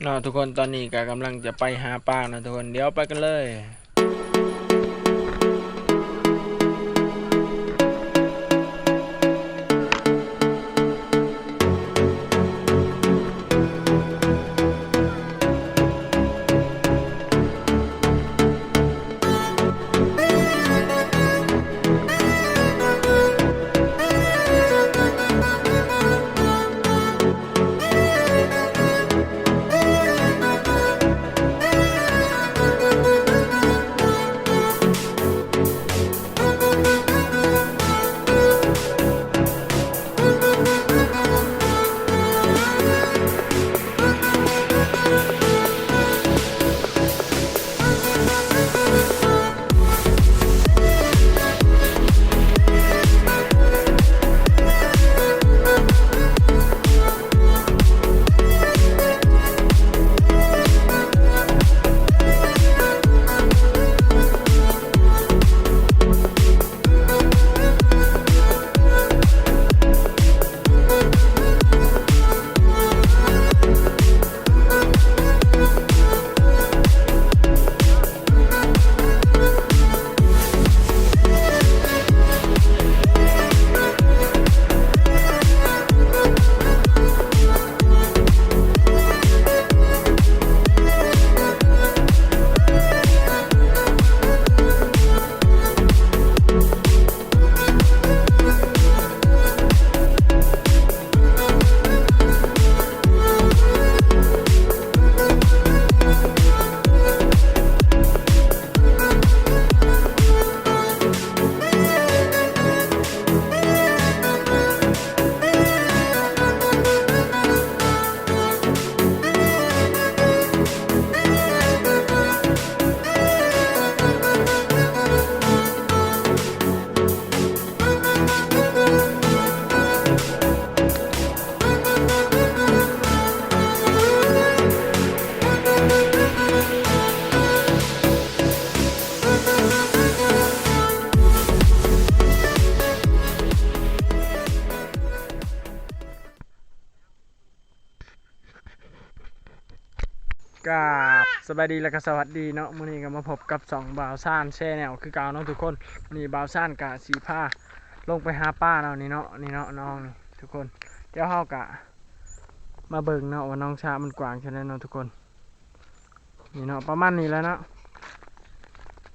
เนาะทุกคนตอนนี้ก็กำลังจะไปหาปลานะทุกคนเดี๋ยวไปกันเลยกับสบายดีและก็สวัสดีเนาะมื้อนี้ก็มาพบกับสองบ่าวซ่านแช่แนวคือเก่าเนาะทุกคนนี่บ่าวซ่านกะสีผ้าลงไปหาป้าเนาะนี่เนาะน้องนี่ทุกคนเดี๋ยวเฮากะมาเบิ่งเนาะว่าน้องชามันกว้างแค่ไหนเนาะทุกคนนี่เนาะประมาณนี้แล้วเนาะ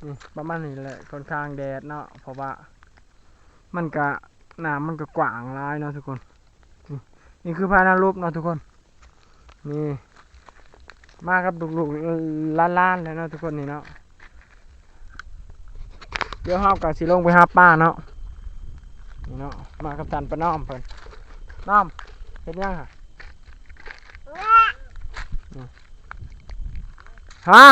นี่ประมาณนี้แหละค่อนข้างแดดเนาะเพราะว่ามันกะน้ำมันก็กว้างหลายเนาะทุกคนนี่คือพานารูปเนาะทุกคนนี่มากับลูกๆล้านๆเลยเนาะทุกคนนี่เนาะเดี๋ยวเฮากะสิลงไปหาป้าเนาะนี่เนาะมากับตันป้าน้อมเพิ่นน้อมเห็นยังฮะฮะ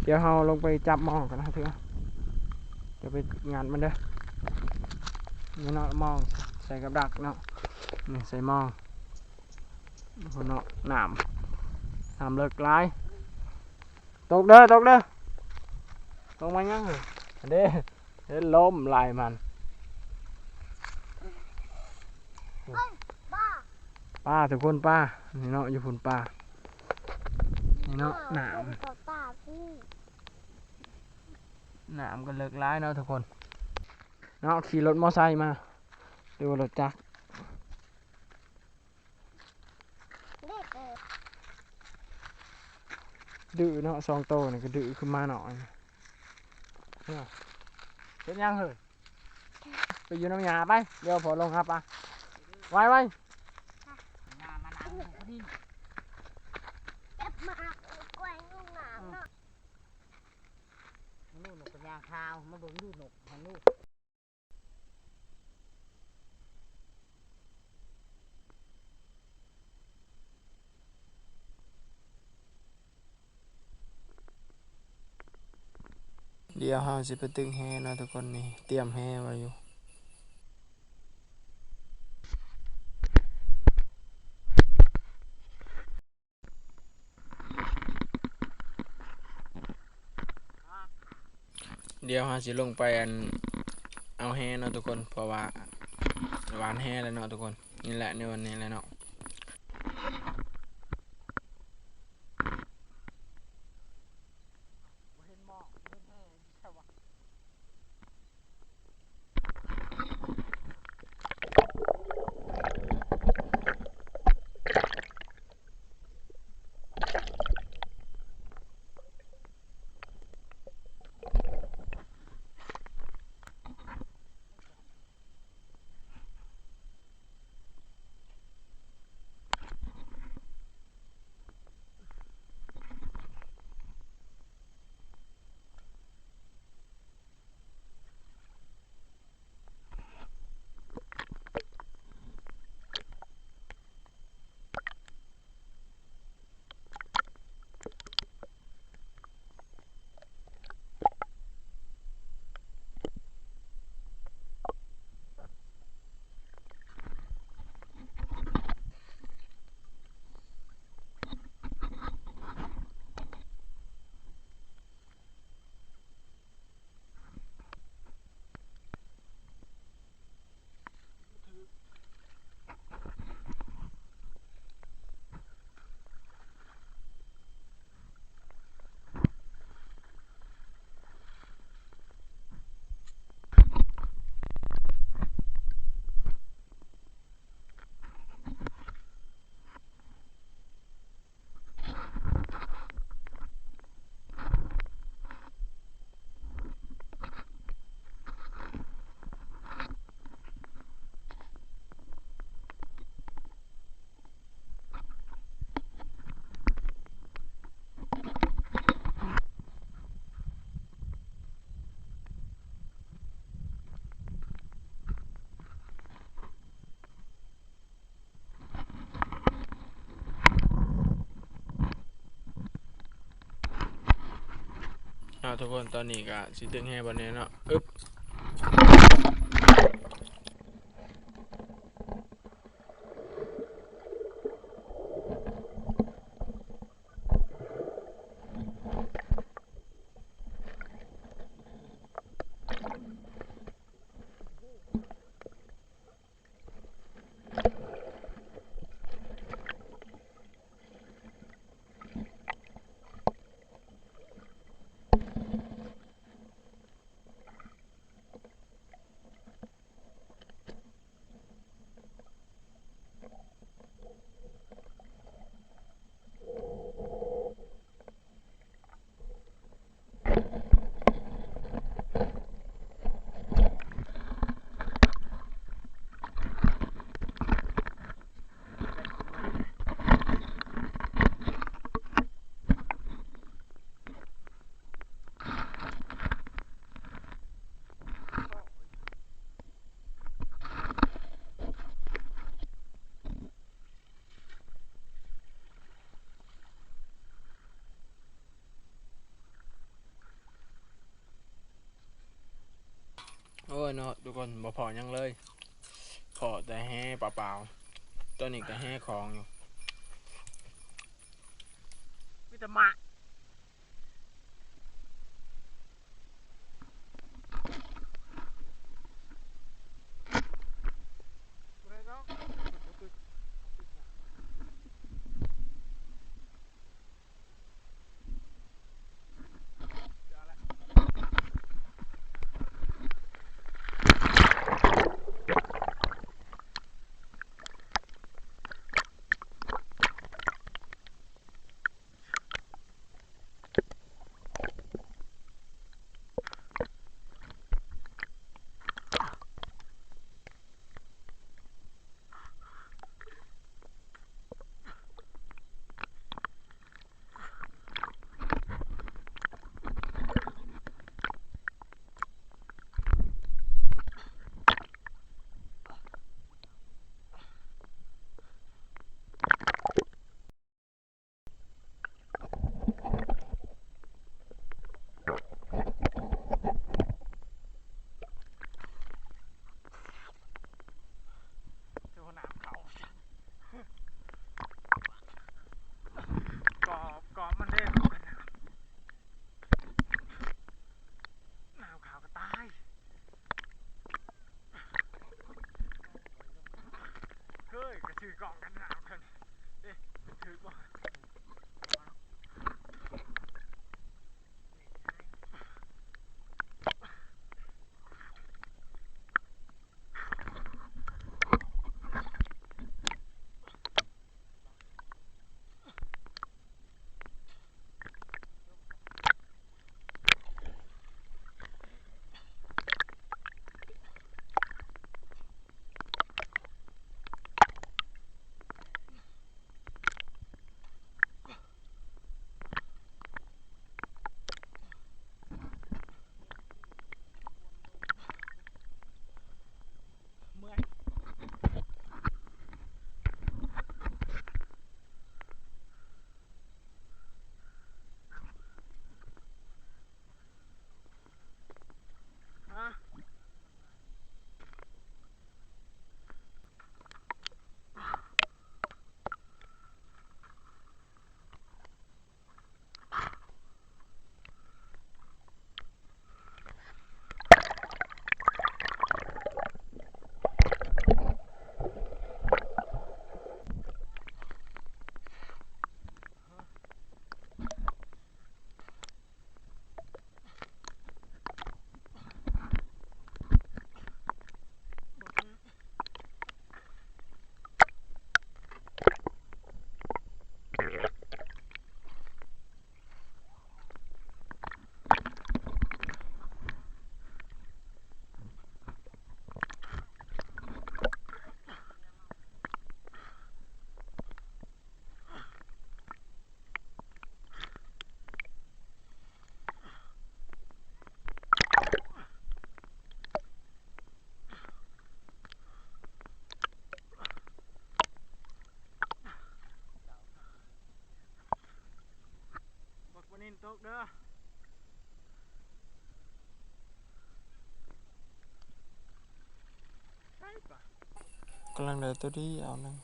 เดี๋ยวเฮาลงไปจับมองกันนะเถอะเดี๋ยวไปงานมันเด้อนี่เนาะมองใส่กับดักเนาะนี่ใส่มองคนเนาะน้ำเลิกไล่ตกเด้อตกมายังเด้เห็นล้มลายมันป้าทุกคนป้านี่เนาะอยู่พุ่นป้านี่เนาะน้ำก็เลิกไล่เนาะทุกคนเนาะขี่รถมอไซค์มาดูรถจักรดื้อเนาะซองโตนี่ก็ดื้อขึ้นมาหน่อยเนี่ยเป็นยังเหรอไปอยู่น้ำยาไปเดี๋ยวพอลงครับอ่ะไว้นู่นนกเป็นยางคาวมาเบิ่งดูนกทางนู้นเดี๋ยวเราจะไปตึงแฮนะทุกคนนี่เตรียมแฮไว้อยู่เดี๋ยวเราจะลงไปเอาแฮนะทุกคนเพราะว่าหวานแฮแล้วเนาะทุกคน นี่แหละในวันนี้แหละเนาะทุกคนตอนนี้ก็สิตึงแห่บอลนี้เนาะอึ๊บโอ้ยเนาะทุกคนบ่พอยังเลยพอแต่แห่เปล่าๆตัวนี้ก็แห่ของอยู่มีแต่หมา เด้อใช่ปะกำลังเดินตัวดีเอาหนึ่ง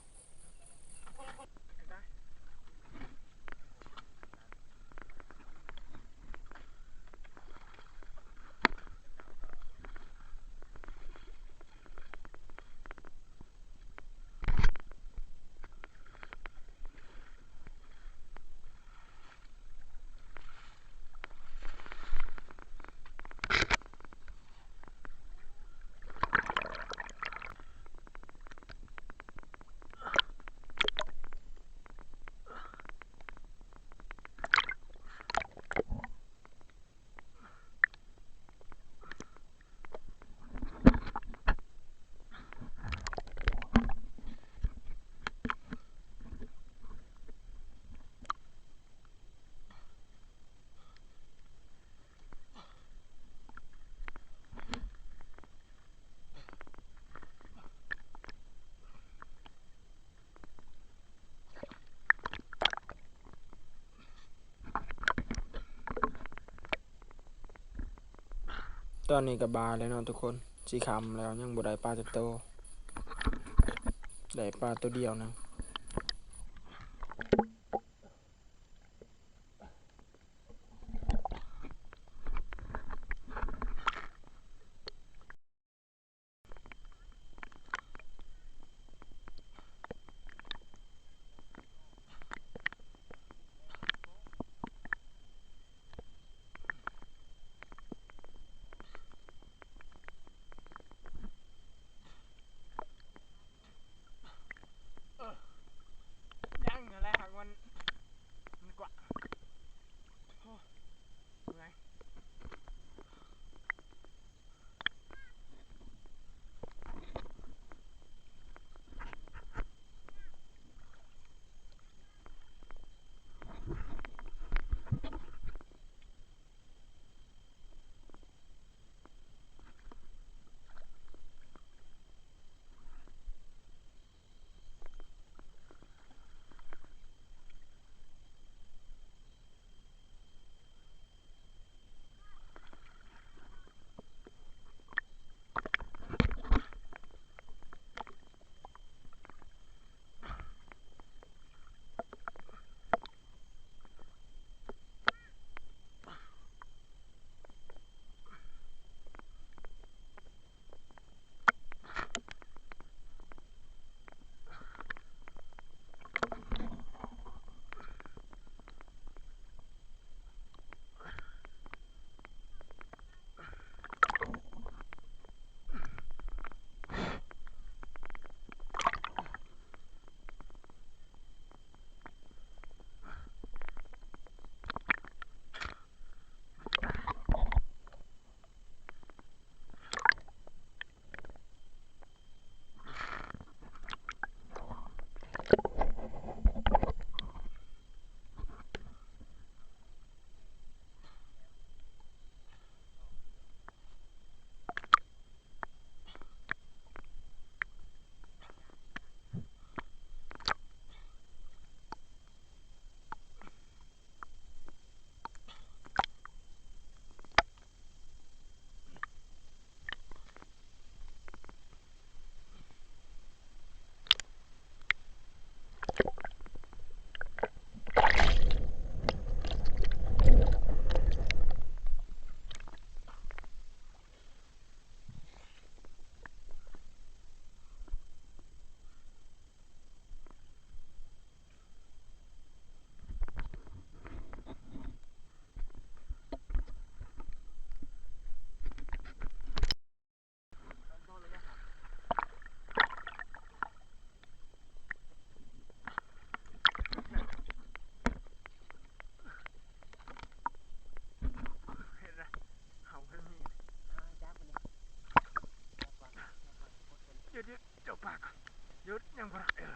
ตอนนี้กับบาแล้วเนาะทุกคนสีคำแล้วยังบ่ได้ปลาจะโตได้ปลาตัวเดียวนะยังอะไรหักมันกว่าไงหยุดเจ้าปากหยุดยังบ่ได้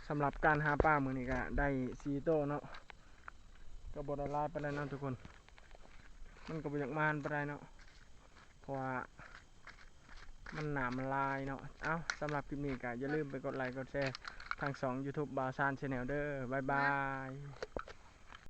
สำหรับการหาปลามื้อนี้ก็ได้4โตเนาะก็บ่ได้หลายปานใดเนาะทุกคนมันก็บ่อยากมานปานใดเนาะเพราะว่ามันหนามันลายเนาะเอ้าสำหรับคลิปนี้ก็อย่าลืมไปกดไลค์กดแชร์ทาง2 YouTube บ่าวซาน Channel เด้อบ๊ายบาย